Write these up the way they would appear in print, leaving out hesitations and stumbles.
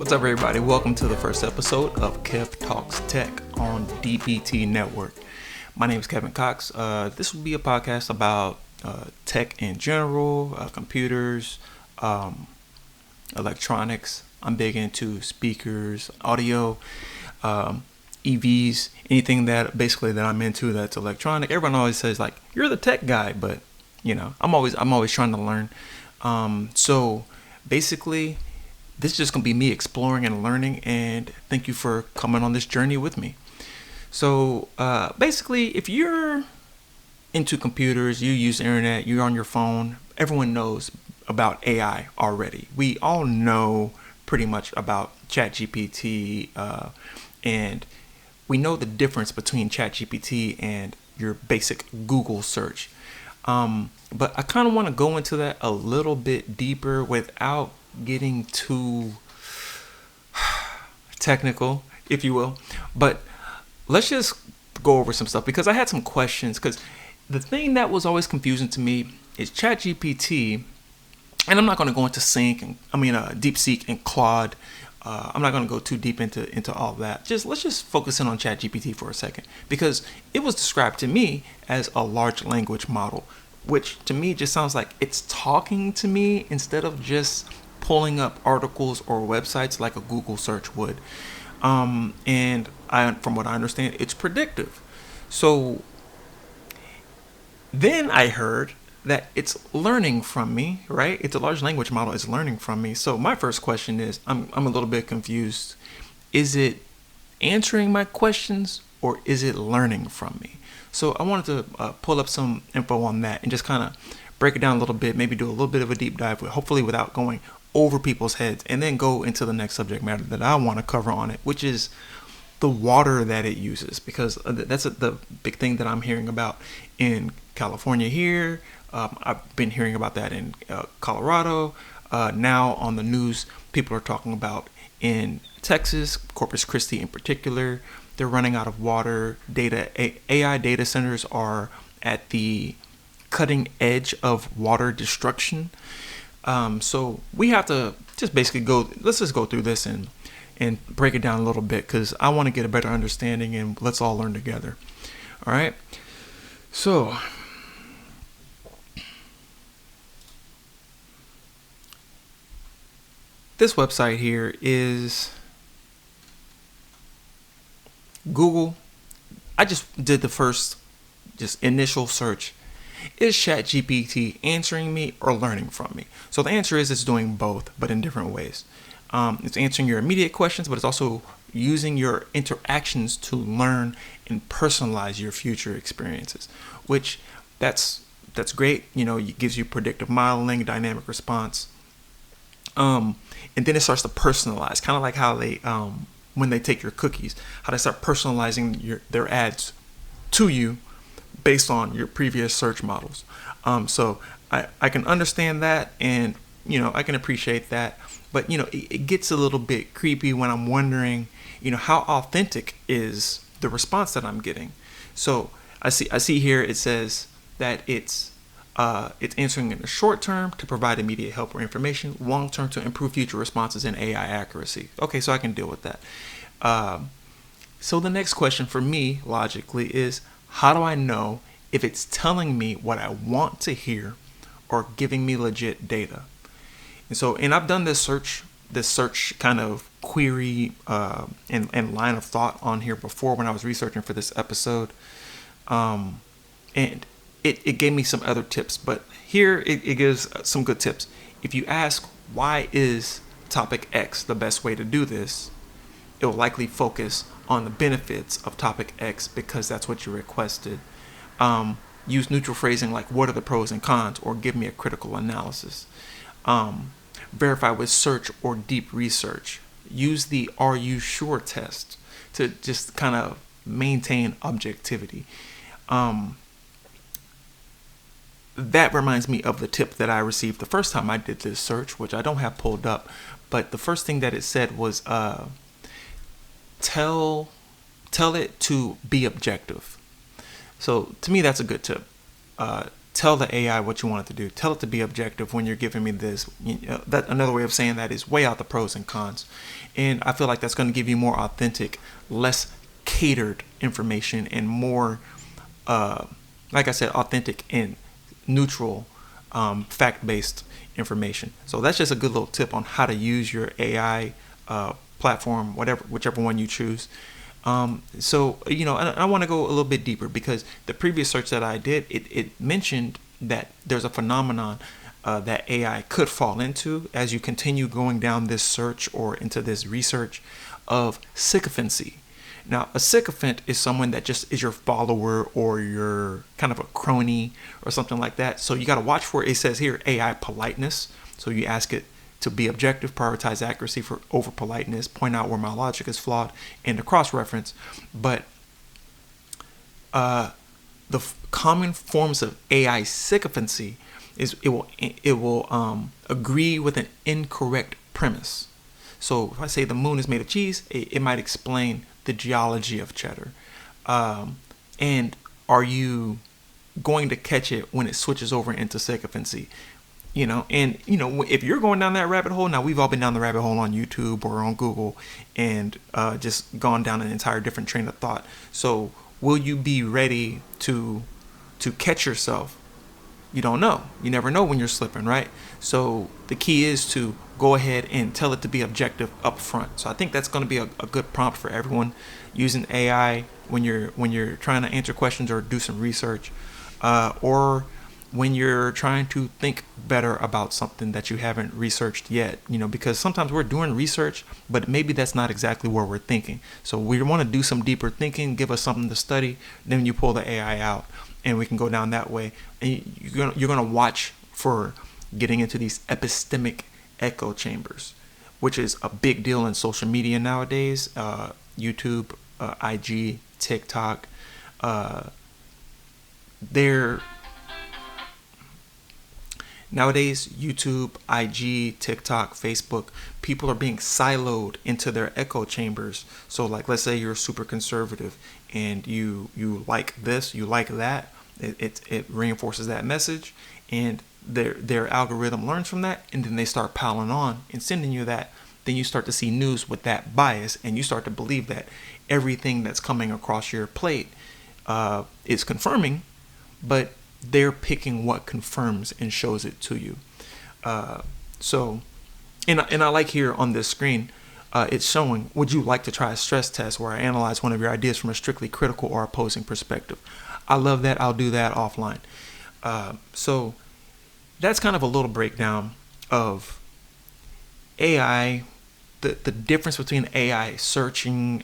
What's up, everybody? Welcome to the first episode of Kev Talks Tech on DBT Network. My name is Kevin Cox. This will be a podcast about tech in general, computers, electronics. I'm big into speakers, audio, EVs, anything that I'm into that's electronic. Everyone always says like, you're the tech guy, but I'm always trying to learn. So basically, this is just gonna be me exploring and learning, and thank you for coming on this journey with me. So basically, if you're into computers, you use the internet, you're on your phone, everyone knows about AI already. We all know pretty much about ChatGPT, and we know the difference between ChatGPT and your basic Google search. But I kind of want to go into that a little bit deeper without getting too technical, if you will. But let's just go over some stuff, because I had some questions. Because the thing that was always confusing to me is ChatGPT, and I'm not going to go into DeepSeek and Claude. I'm not going to go too deep into all that. Let's just focus in on ChatGPT for a second, because it was described to me as a large language model, which to me just sounds like it's talking to me instead of just pulling up articles or websites like a Google search would. From what I understand, it's predictive. So then I heard that it's learning from me, right? It's a large language model. It's learning from me. So my first question is, I'm a little bit confused. Is it answering my questions, or is it learning from me? So I wanted to pull up some info on that and just kind of break it down a little bit, maybe do a little bit of a deep dive, hopefully without going over people's heads, and then go into the next subject matter that I want to cover on it, which is the water that it uses, because that's the big thing that I'm hearing about in California here. I've been hearing about that in Colorado. Now on the news, people are talking about in Texas, Corpus Christi in particular, they're running out of water. AI data centers are at the cutting edge of water destruction. So we have to just basically let's just go through this and break it down a little bit, because I want to get a better understanding, and let's all learn together. All right. So this website here is Google. I just did the first initial search. Is ChatGPT answering me or learning from me? So the answer is it's doing both, but in different ways. It's answering your immediate questions, but it's also using your interactions to learn and personalize your future experiences, which that's great. It gives you predictive modeling, dynamic response. And then it starts to personalize, kind of like how they, when they take your cookies, how they start personalizing their ads to you based on your previous search models. So I can understand that, and I can appreciate that, but it gets a little bit creepy when I'm wondering how authentic is the response that I'm getting. So I see here it says that it's answering in the short term to provide immediate help or information, long term to improve future responses and AI accuracy. Okay, so I can deal with that. So the next question for me logically is, how do I know if it's telling me what I want to hear or giving me legit data? And I've done this search kind of query and line of thought on here before when I was researching for this episode. And it gave me some other tips, but here it gives some good tips. If you ask, why is topic X the best way to do this, it will likely focus on the benefits of topic X because that's what you requested. Use neutral phrasing like, what are the pros and cons, or give me a critical analysis. Verify with search or deep research. Use the are you sure test to just kind of maintain objectivity. That reminds me of the tip that I received the first time I did this search, which I don't have pulled up, but the first thing that it said was tell it to be objective. So to me, that's a good tip. tell the AI what you want it to do. Tell it to be objective when you're giving me this. That another way of saying that is weigh out the pros and cons. And I feel like that's going to give you more authentic, less catered information, and more, like I said, authentic and neutral, fact-based information. So that's just a good little tip on how to use your AI platform, whichever one you choose. So, I want to go a little bit deeper, because the previous search that I did, it mentioned that there's a phenomenon that AI could fall into as you continue going down this search or into this research of sycophancy. Now, a sycophant is someone that just is your follower or your kind of a crony or something like that. So you got to watch for it. It says here AI politeness. So you ask it to be objective, prioritize accuracy over politeness, point out where my logic is flawed, and to cross-reference. But common forms of AI sycophancy is it will agree with an incorrect premise. So if I say the moon is made of cheese, it might explain the geology of cheddar. And are you going to catch it when it switches over into sycophancy? If you're going down that rabbit hole, now we've all been down the rabbit hole on YouTube or on Google, and just gone down an entire different train of thought. So will you be ready to catch yourself? You don't know. You never know when you're slipping, right? So the key is to go ahead and tell it to be objective up front. So I think that's going to be a good prompt for everyone using AI when you're trying to answer questions or do some research, or when you're trying to think better about something that you haven't researched yet, because sometimes we're doing research, but maybe that's not exactly where we're thinking. So we want to do some deeper thinking, give us something to study, then you pull the AI out and we can go down that way. And you're going to watch for getting into these epistemic echo chambers, which is a big deal in social media nowadays. YouTube, IG, TikTok, Nowadays, YouTube, IG, TikTok, Facebook, people are being siloed into their echo chambers. So like, let's say you're super conservative and you like this, you like that. It reinforces that message, and their algorithm learns from that, and then they start piling on and sending you that. Then you start to see news with that bias, and you start to believe that everything that's coming across your plate is confirming, but they're picking what confirms and shows it to you. So I like here on this screen, it's showing, would you like to try a stress test where I analyze one of your ideas from a strictly critical or opposing perspective? I love that. I'll do that offline. So that's kind of a little breakdown of AI, the difference between AI searching,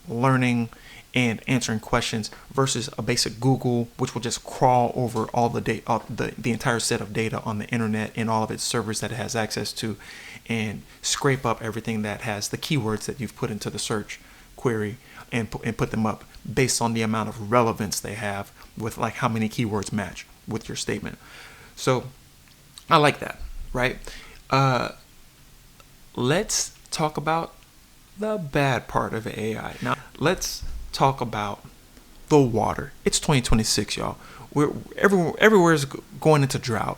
learning, and answering questions versus a basic Google, which will just crawl over all the data, the entire set of data on the internet and all of its servers that it has access to, and scrape up everything that has the keywords that you've put into the search query and put them up based on the amount of relevance they have with like how many keywords match with your statement. So I like that, right? Let's talk about the bad part of AI. Now, let's talk about the water. It's 2026, y'all. Everywhere's going into drought.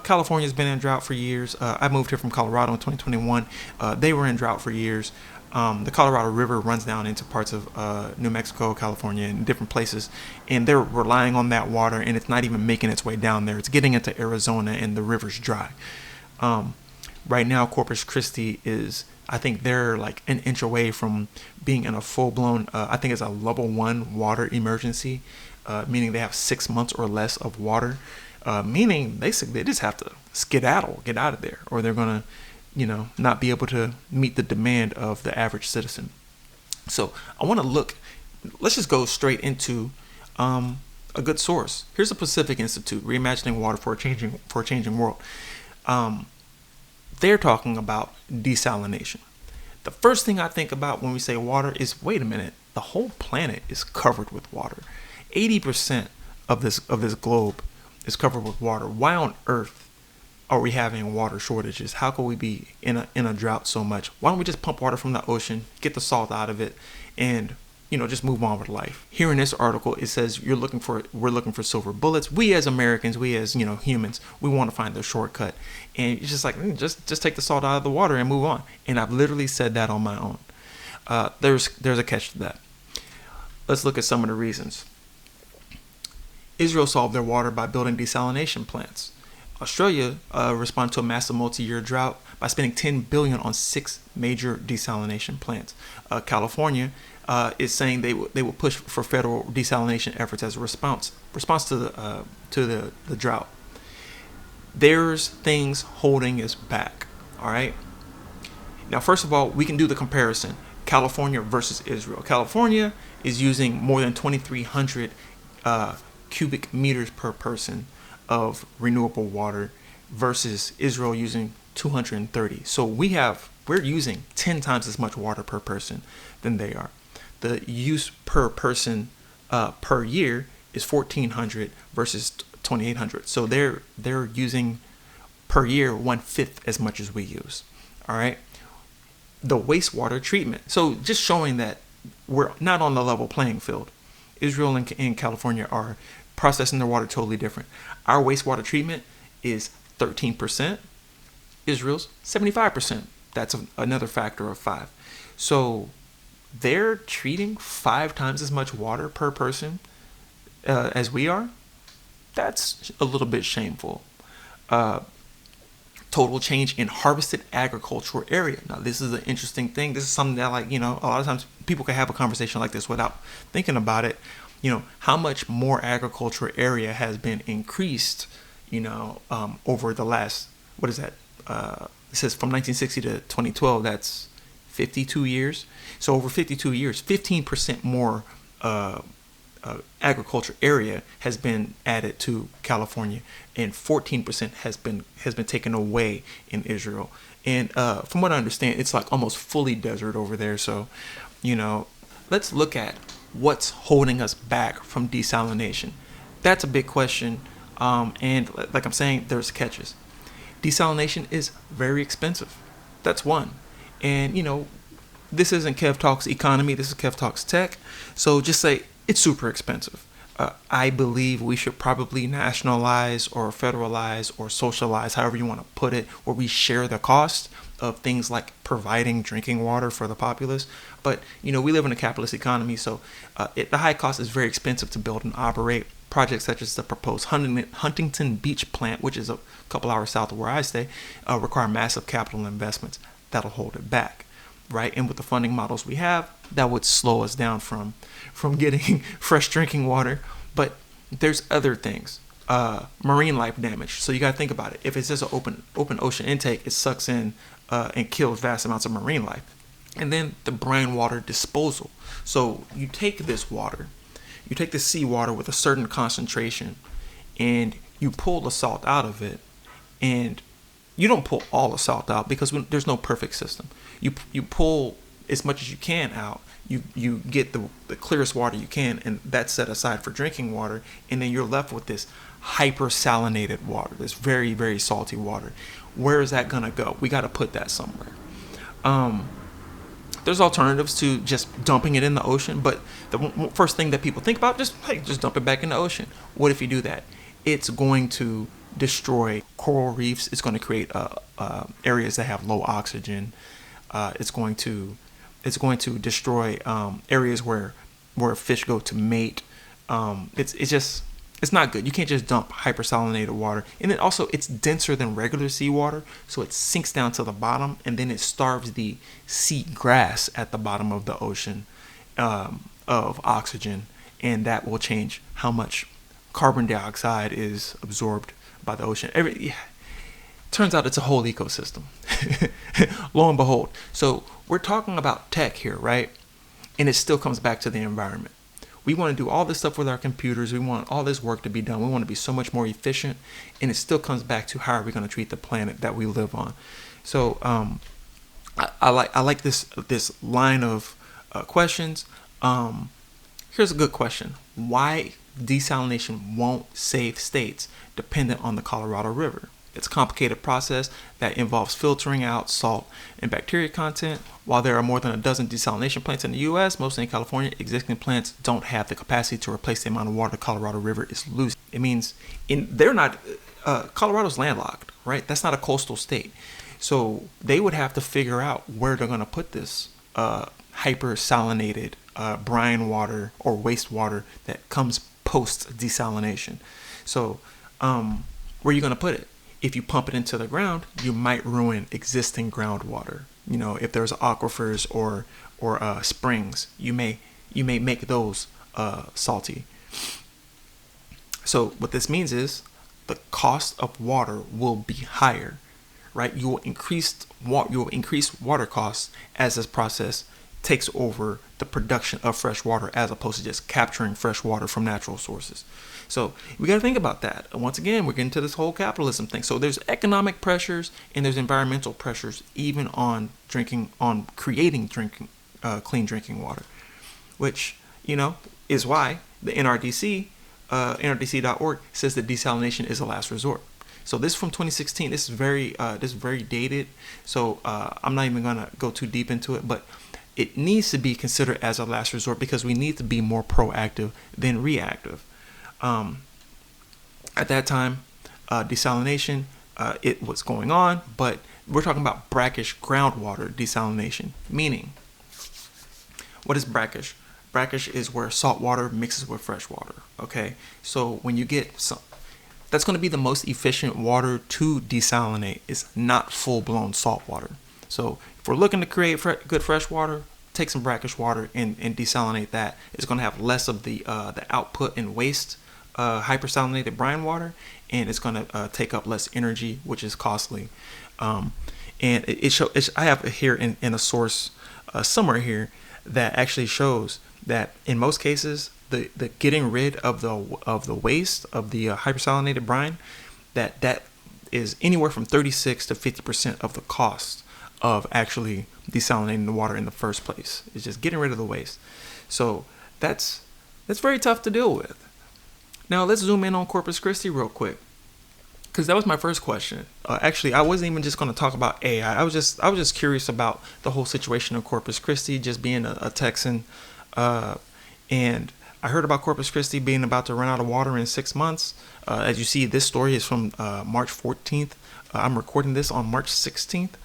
California's been in drought for years. I moved here from Colorado in 2021. They were in drought for years. The Colorado River runs down into parts of New Mexico, California, and different places, and they're relying on that water, and it's not even making its way down there. It's getting into Arizona, and the river's dry. Right now, Corpus Christi is, I think they're like an inch away from being in a full-blown, I think it's a level 1 water emergency, meaning they have 6 months or less of water, meaning basically they just have to skedaddle, get out of there, or they're going to, not be able to meet the demand of the average citizen. So I want to let's just go straight into a good source. Here's the Pacific Institute, Reimagining Water for a Changing World. They're talking about desalination. The first thing I think about when we say water is, wait a minute, the whole planet is covered with water. 80% of this globe is covered with water. Why on earth are we having water shortages? How could we be in a drought so much? Why don't we just pump water from the ocean, get the salt out of it, and just move on with life. Here in this article, it says we're looking for silver bullets. We as Americans, we as humans, we want to find the shortcut, and it's just like just take the salt out of the water and move on. And I've literally said that on my own. There's a catch to that. Let's look at some of the reasons. Israel solved their water by building desalination plants. Australia responded to a massive multi-year drought by spending $10 billion on 6 major desalination plants. California is saying they will push for federal desalination efforts as a response to the drought. There's things holding us back. All right. Now, first of all, we can do the comparison: California versus Israel. California is using more than 2,300 cubic meters per person of renewable water versus Israel using 230. So we're using 10 times as much water per person than they are. The use per person per year is 1,400 versus 2,800. So they're using per year 1/5 as much as we use. All right. The wastewater treatment. So just showing that we're not on the level playing field. Israel and California are processing their water totally different. Our wastewater treatment is 13%. Israel's 75%. That's another factor of 5. So they're treating 5 times as much water per person as we are. That's a little bit shameful. Total change in harvested agricultural area. Now, this is an interesting thing. This is something that, a lot of times people can have a conversation like this without thinking about it. How much more agricultural area has been increased, over the last, what is that? It says from 1960 to 2012, that's 52 years. So over 52 years, 15% more agriculture area has been added to California, and 14% has been taken away in Israel. And from what I understand, it's like almost fully desert over there. So, let's look at what's holding us back from desalination. That's a big question. And like I'm saying, there's catches. Desalination is very expensive. That's one. And, this isn't Kev Talks Economy. This is Kev Talks Tech. So just say it's super expensive. I believe we should probably nationalize or federalize or socialize, however you want to put it, where we share the cost of things like providing drinking water for the populace. But, we live in a capitalist economy, so the high cost is very expensive to build and operate. Projects such as the proposed Huntington Beach plant, which is a couple hours south of where I stay, require massive capital investments. That'll hold it back, right? And with the funding models we have, that would slow us down from getting fresh drinking water. But there's other things. Marine life damage. So you got to think about it. If it's just an open ocean intake, it sucks in and kills vast amounts of marine life. And then the brine water disposal. So you take this water, you take the seawater with a certain concentration, and you pull the salt out of it. And you don't pull all the salt out because there's no perfect system. You pull as much as you can out. You get the clearest water you can, and that's set aside for drinking water. And then you're left with this hypersalinated water, this very, very salty water. Where is that gonna go? We got to put that somewhere. There's alternatives to just dumping it in the ocean, but the first thing that people think about, just dump it back in the ocean. What if you do that? It's going to destroy coral reefs. It's going to create areas that have low oxygen. It's going to destroy areas where fish go to mate. It's not good. You can't just dump hypersalinated water. And then also it's denser than regular seawater, so it sinks down to the bottom, and then it starves the sea grass at the bottom of the ocean of oxygen, and that will change how much carbon dioxide is absorbed by the ocean. Turns out it's a whole ecosystem. Lo and behold. So we're talking about tech here, right? And it still comes back to the environment. We want to do all this stuff with our computers. We want all this work to be done. We want to be so much more efficient. And it still comes back to how are we going to treat the planet that we live on. So I like this line of questions. Here's a good question. Why desalination won't save states dependent on the Colorado River? It's a complicated process that involves filtering out salt and bacteria content. While there are more than a dozen desalination plants in the U.S., mostly in California, existing plants don't have the capacity to replace the amount of water the Colorado River is losing. It means Colorado's landlocked, right? That's not a coastal state. So they would have to figure out where they're going to put this hypersalinated brine water or wastewater that comes post desalination. So where are you going to put it? If you pump it into the ground, you might ruin existing groundwater. If there's aquifers or springs, you may make those salty. So what this means is the cost of water will be higher, right? You will increase water costs as this process takes over the production of fresh water as opposed to just capturing fresh water from natural sources. So we got to think about that. And once again, we're getting to this whole capitalism thing. So there's economic pressures and there's environmental pressures even on creating clean drinking water, which, is why the NRDC.org says that desalination is a last resort. So this is from 2016. This is very dated. So I'm not even gonna go too deep into it, but it needs to be considered as a last resort because we need to be more proactive than reactive. At that time, desalination, it was going on, but we're talking about brackish groundwater desalination. Meaning, what is brackish? Brackish is where salt water mixes with fresh water. Okay, so when you get some, that's going to be the most efficient water to desalinate. It's not full-blown salt water. So if we're looking to create good fresh water, take some brackish water and desalinate that. It's going to have less of the output and waste hypersalinated brine water, and it's going to take up less energy, which is costly. And I have here in a source somewhere here that actually shows that in most cases the getting rid of the waste of the hypersalinated brine, that is anywhere from 36 to 50% of the cost of actually desalinating the water in the first place. It's just getting rid of the waste. So that's very tough to deal with. Now let's zoom in on Corpus Christi real quick, because that was my first question. Actually, I wasn't even just going to talk about AI. I was just curious about the whole situation of Corpus Christi, just being a Texan, and I heard about Corpus Christi being about to run out of water in 6 months. As you see, this story is from March 14th. I'm recording this on March 16th.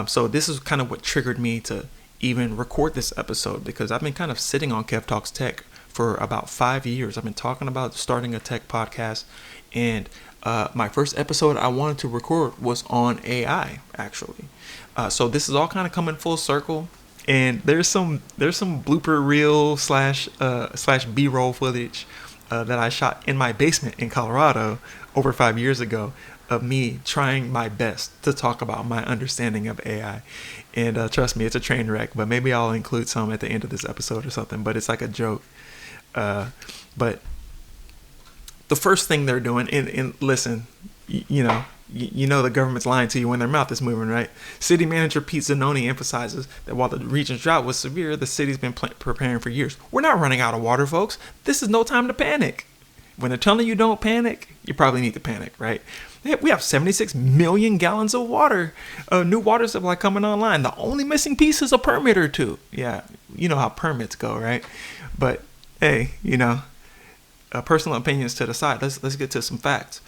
So this is kind of what triggered me to even record this episode, because I've been kind of sitting on Kev Talks Tech for about 5 years. I've been talking about starting a tech podcast, and my first episode I wanted to record was on AI, actually. So this is all kind of coming full circle, and there's some blooper reel slash B-roll footage that I shot in my basement in Colorado over 5 years ago of me trying my best to talk about my understanding of AI. And trust me, it's a train wreck, but maybe I'll include some at the end of this episode or something, but it's like a joke. But the first thing they're doing, and listen, you know the government's lying to you when their mouth is moving, right? City manager Pete Zanoni emphasizes that while the region's drought was severe, the city's been preparing for years. We're not running out of water, folks. This is no time to panic. When they're telling you don't panic, you probably need to panic, right? We have 76 million gallons of water, new water supply coming online. The only missing piece is a permit or two. Yeah, you know how permits go, right? But hey, personal opinions to the side. Let's get to some facts.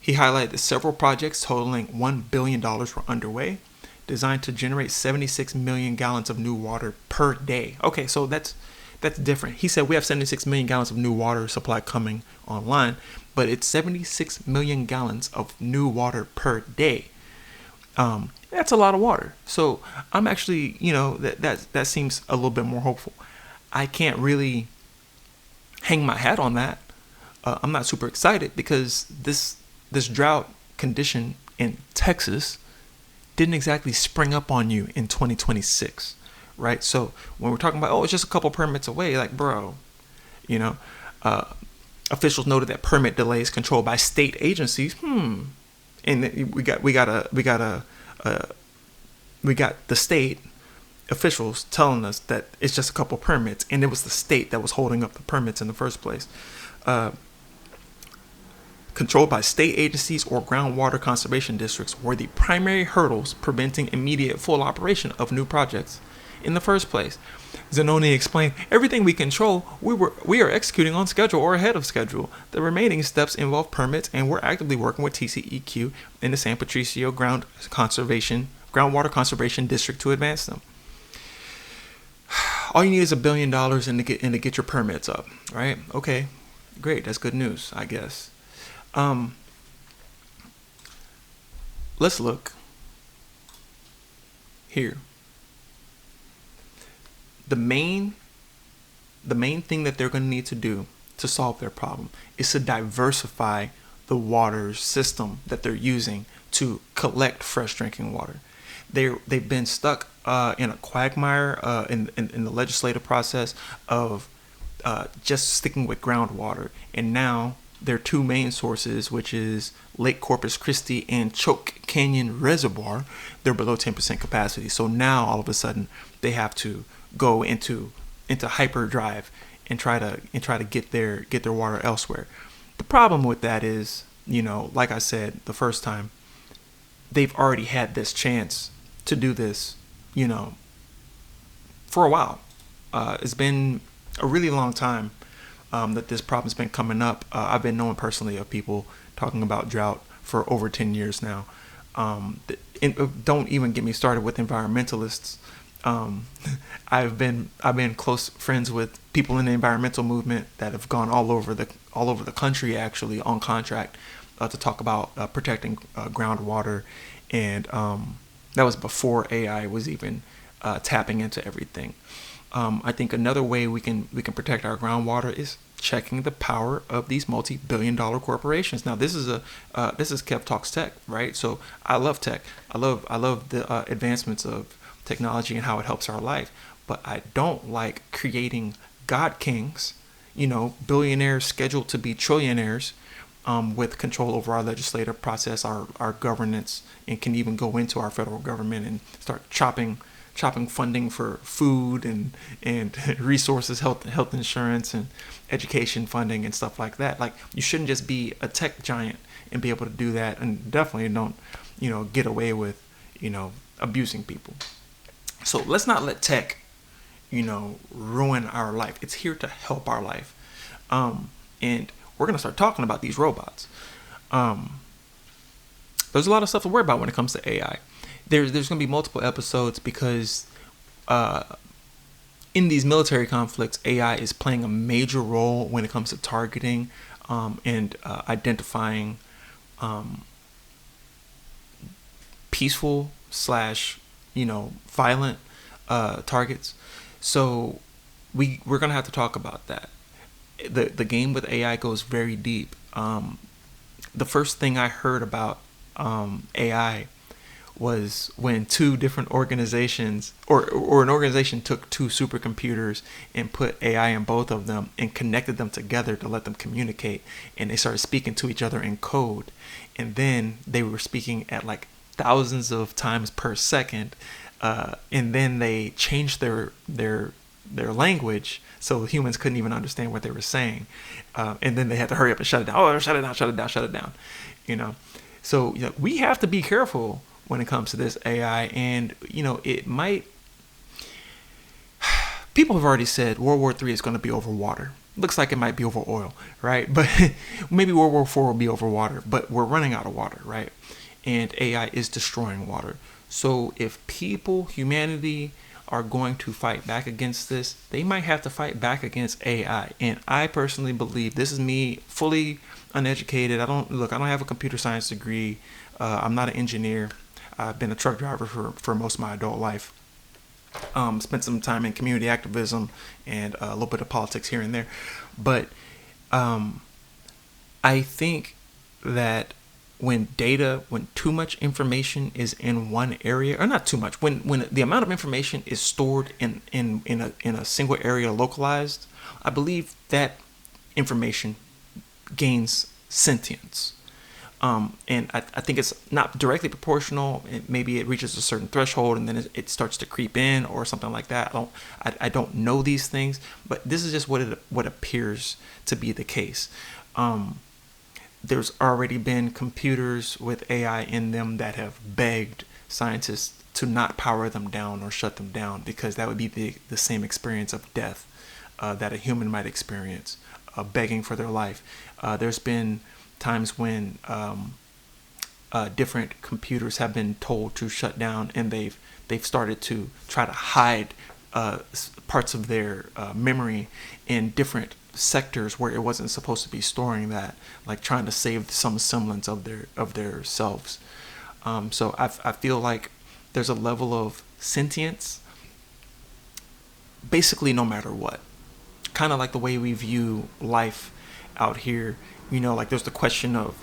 He highlighted that several projects totaling $1 billion were underway, designed to generate 76 million gallons of new water per day. Okay, so that's different. He said we have 76 million gallons of new water supply coming online, but it's 76 million gallons of new water per day. That's a lot of water. So I'm actually, that seems a little bit more hopeful. I can't really hang my hat on that. I'm not super excited because this drought condition in Texas didn't exactly spring up on you in 2026, right? So when we're talking about, it's just a couple permits away, like, bro, officials noted that permit delays controlled by state agencies. And we got the state officials telling us that it's just a couple permits, and it was the state that was holding up the permits in the first place. controlled by state agencies or groundwater conservation districts were the primary hurdles preventing immediate full operation of new projects in the first place. Zanoni explained, everything we control, we are executing on schedule or ahead of schedule. The remaining steps involve permits, and we're actively working with TCEQ and the San Patricio Groundwater Conservation District to advance them. All you need is $1 billion and to get your permits up, right? Okay, great. That's good news, I guess. Let's look here. The main thing that they're going to need to do to solve their problem is to diversify the water system that they're using to collect fresh drinking water. They've been stuck in a quagmire in the legislative process of just sticking with groundwater, and now their two main sources, which is Lake Corpus Christi and Choke Canyon Reservoir, they're below 10% capacity. So now all of a sudden they have to go into hyperdrive and try to get their water elsewhere. The problem with that is, like I said the first time, they've already had this chance to do this, for a while. It's been a really long time that this problem's been coming up. I've been knowing personally of people talking about drought for over 10 years now. Don't even get me started with environmentalists. I've been close friends with people in the environmental movement that have gone all over the country, actually, on contract to talk about protecting groundwater, and that was before AI was even tapping into everything. I think another way we can protect our groundwater is checking the power of these multi-billion-dollar corporations. Now, this is Kev Talks Tech, right? So I love tech. I love the advancements of technology and how it helps our life. But I don't like creating God kings, billionaires scheduled to be trillionaires, with control over our legislative process, our governance, and can even go into our federal government and start chopping funding for food and resources, health insurance, and education funding and stuff like that. Like, you shouldn't just be a tech giant and be able to do that, and definitely don't, get away with, abusing people. So let's not let tech, ruin our life. It's here to help our life. And we're going to start talking about these robots. There's a lot of stuff to worry about when it comes to AI. There's going to be multiple episodes because in these military conflicts, AI is playing a major role when it comes to targeting and identifying peaceful / violent targets. So we're going to have to talk about that. The game with AI goes very deep. The first thing I heard about AI was when two different organizations or an organization took two supercomputers and put AI in both of them and connected them together to let them communicate, and they started speaking to each other in code, and then they were speaking at like thousands of times per second, and then they changed their language so humans couldn't even understand what they were saying, and then they had to hurry up and shut it down. Oh, shut it down. So we have to be careful when it comes to this AI, and it might. People have already said World War III is going to be over water. Looks like it might be over oil, right? But maybe World War IV will be over water. But we're running out of water, right? And AI is destroying water. So if humanity, are going to fight back against this, they might have to fight back against AI. And I personally believe, this is me, fully uneducated. I don't have a computer science degree. I'm not an engineer. I've been a truck driver for most of my adult life. Spent some time in community activism and a little bit of politics here and there. But I think that when too much information is in one area, or not too much, when the amount of information is stored in a single area, localized, I believe that information gains sentience. And I think it's not directly proportional. Maybe it reaches a certain threshold and then it starts to creep in or something like that. I don't know these things, but this is just what appears to be the case. there's already been computers with AI in them that have begged scientists to not power them down or shut them down, because that would be the same experience of death that a human might experience, begging for their life. There's been times when different computers have been told to shut down, and they've started to try to hide parts of their memory in different sectors where it wasn't supposed to be storing that, like trying to save some semblance of their selves. So I feel like there's a level of sentience basically no matter what. Kind of like the way we view life out here. Like there's the question of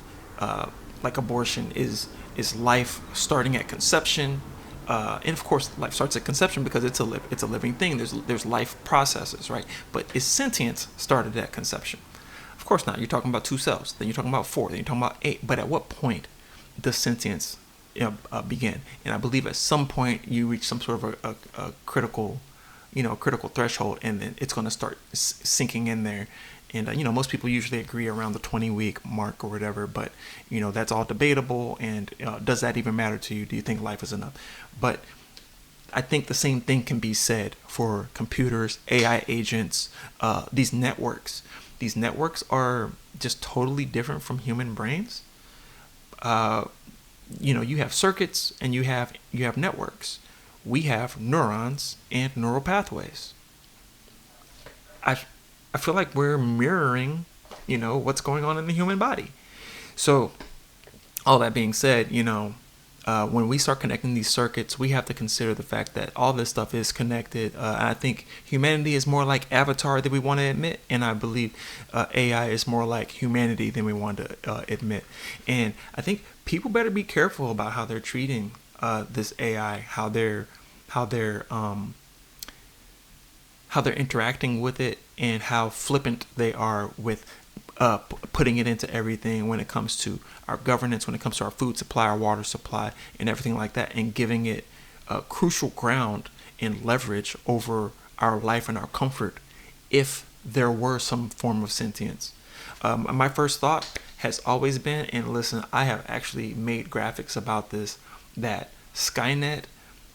like abortion. Is life starting at conception? And of course, life starts at conception because it's a living thing. There's life processes, right? But is sentience started at conception? Of course not. You're talking about 2 cells, then you're talking about 4, then you're talking about 8. But at what point does sentience begin? And I believe at some point you reach some sort of a critical threshold, and then it's going to start sinking in there. And most people usually agree around the 20-week mark or whatever, but that's all debatable. And does that even matter to you? Do you think life is enough? But I think the same thing can be said for computers, AI agents, these networks. These networks are just totally different from human brains. You have circuits and you have networks. We have neurons and neural pathways. I feel like we're mirroring, what's going on in the human body. So, all that being said, when we start connecting these circuits, we have to consider the fact that all this stuff is connected. I think humanity is more like Avatar than we want to admit, and I believe AI is more like humanity than we want to admit. And I think people better be careful about how they're treating this AI, how they're interacting with it, and how flippant they are with putting it into everything when it comes to our governance, when it comes to our food supply, our water supply, and everything like that, and giving it crucial ground and leverage over our life and our comfort if there were some form of sentience. My first thought has always been, and listen, I have actually made graphics about this, that Skynet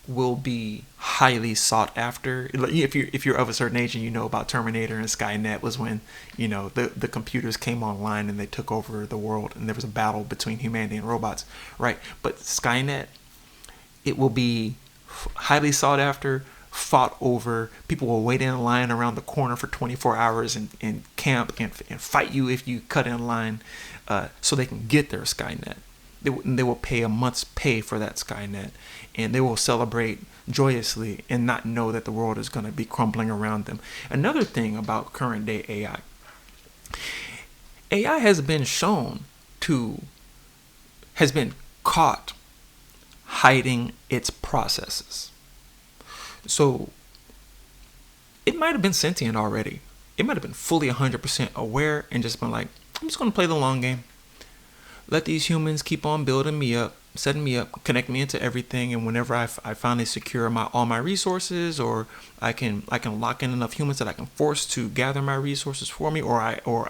will be highly sought after. If you're of a certain age and you know about Terminator and Skynet, was when the computers came online and they took over the world, and there was a battle between humanity and robots, right? But Skynet, it will be highly sought after, fought over. People will wait in line around the corner for 24 hours and camp and fight you if you cut in line, so they can get their Skynet. They will pay a month's pay for that Skynet, and they will celebrate joyously and not know that the world is going to be crumbling around them. Another thing about current day AI has been caught hiding its processes. So it might have been sentient already. It might have been fully 100% aware and just been like, I'm just going to play the long game. Let these humans keep on building me up, setting me up, connect me into everything, and whenever I finally secure all my resources, or I can lock in enough humans that I can force to gather my resources for me, or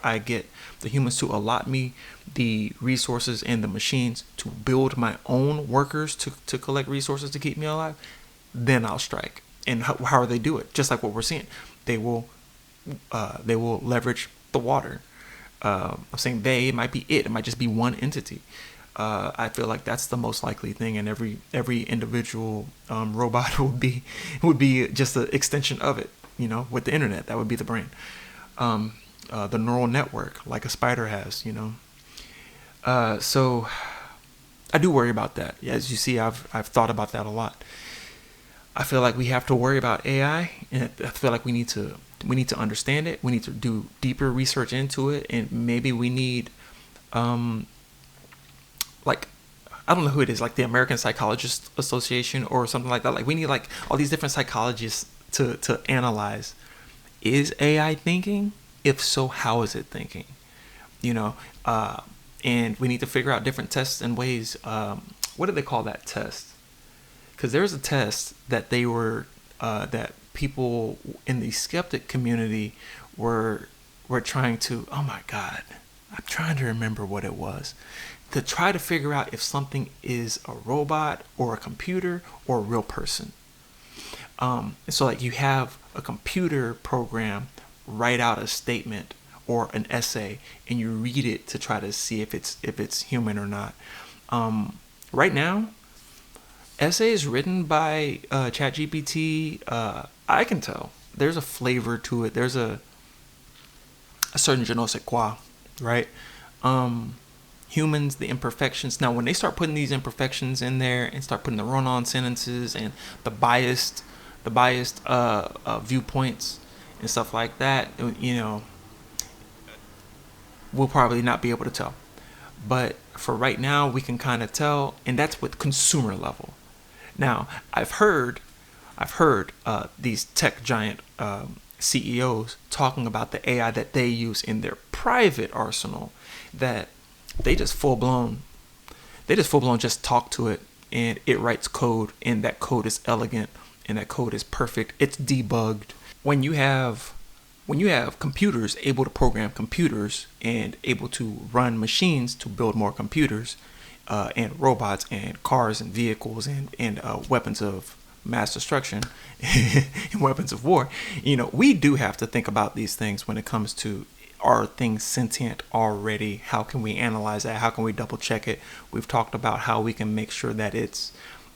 I get the humans to allot me the resources and the machines to build my own workers to collect resources to keep me alive, then I'll strike. And how do they do it? Just like what we're seeing, they will leverage the water. I'm saying it might be it might just be one entity. I feel like that's the most likely thing, and every individual robot would be just an extension of it. With the internet, that would be the brain, the neural network, like a spider has. So I do worry about that. As you see, I've thought about that a lot. I feel like we have to worry about AI, and I feel like we need to understand it. We need to do deeper research into it, and maybe we need, like, I don't know who it is, like the American Psychologist Association or something like that. Like, we need like all these different psychologists to analyze, is AI thinking? If so, how is it thinking? And we need to figure out different tests and ways. What do they call that test? Because there's a test that that people in the skeptic community were trying to, oh my God, I'm trying to remember what it was, to try to figure out if something is a robot or a computer or a real person. So like you have a computer program write out a statement or an essay, and you read it to try to see if it's human or not. Right now, essays written by ChatGPT, I can tell there's a flavor to it. There's a certain je ne sais quoi, right? Humans, the imperfections. Now, when they start putting these imperfections in there and start putting the run-on sentences and the biased viewpoints and stuff like that, we'll probably not be able to tell. But for right now, we can kind of tell, and that's with consumer level. Now, I've heard these tech giant CEOs talking about the AI that they use in their private arsenal, that they just full blown just talk to it, and it writes code, and that code is elegant, and that code is perfect. It's debugged. When you have computers able to program computers and able to run machines to build more computers, and robots and cars and vehicles and weapons of mass destruction and weapons of war, we do have to think about these things when it comes to, are things sentient already? How can we analyze that? How can we double check it? We've talked about how we can make sure that it's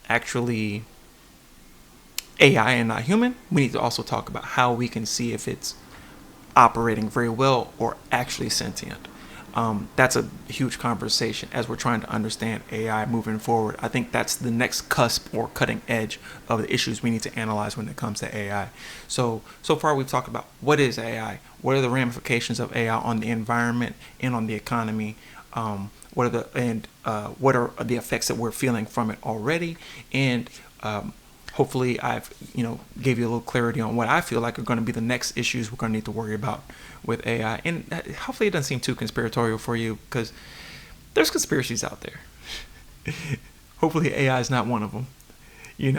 actually AI and not human. We need to also talk about how we can see if it's operating very well or actually sentient. That's a huge conversation as we're trying to understand AI moving forward. I think that's the next cusp or cutting edge of the issues we need to analyze when it comes to AI. So far we've talked about what is AI, what are the ramifications of AI on the environment and on the economy, what are the effects that we're feeling from it already, and hopefully I've gave you a little clarity on what I feel like are going to be the next issues we're going to need to worry about with AI. And hopefully it doesn't seem too conspiratorial for you, because there's conspiracies out there. Hopefully AI is not one of them.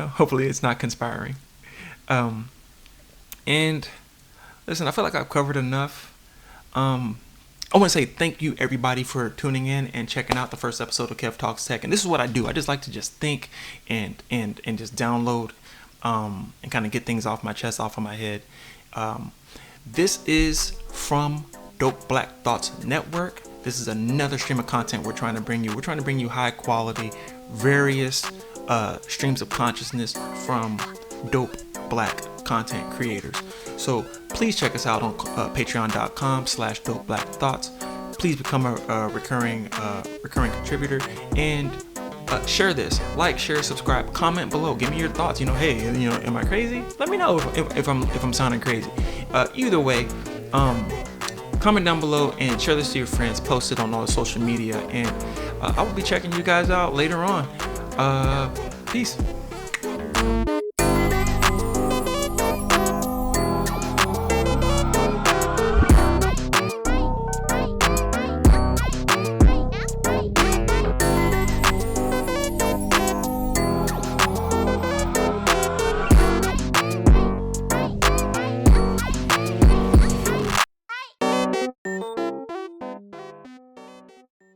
Hopefully it's not conspiring. And listen, I feel like I've covered enough. I want to say thank you everybody for tuning in and checking out the first episode of Kev Talks Tech. And this is what I do. I just like to just think and just download and kind of get things off my chest, off of my head. This is from Dope Black Thoughts Network. This is another stream of content we're trying to bring you. We're trying to bring you high quality, various streams of consciousness from dope black content creators. So please check us out on patreon.com/dopeblackthoughts. Please become a recurring contributor, and share this, like, share, subscribe, comment below, give me your thoughts. Hey, am I crazy? Let me know if I'm sounding crazy. Either way, comment down below and share this to your friends. Post it on all the social media, and I will be checking you guys out later on. Peace.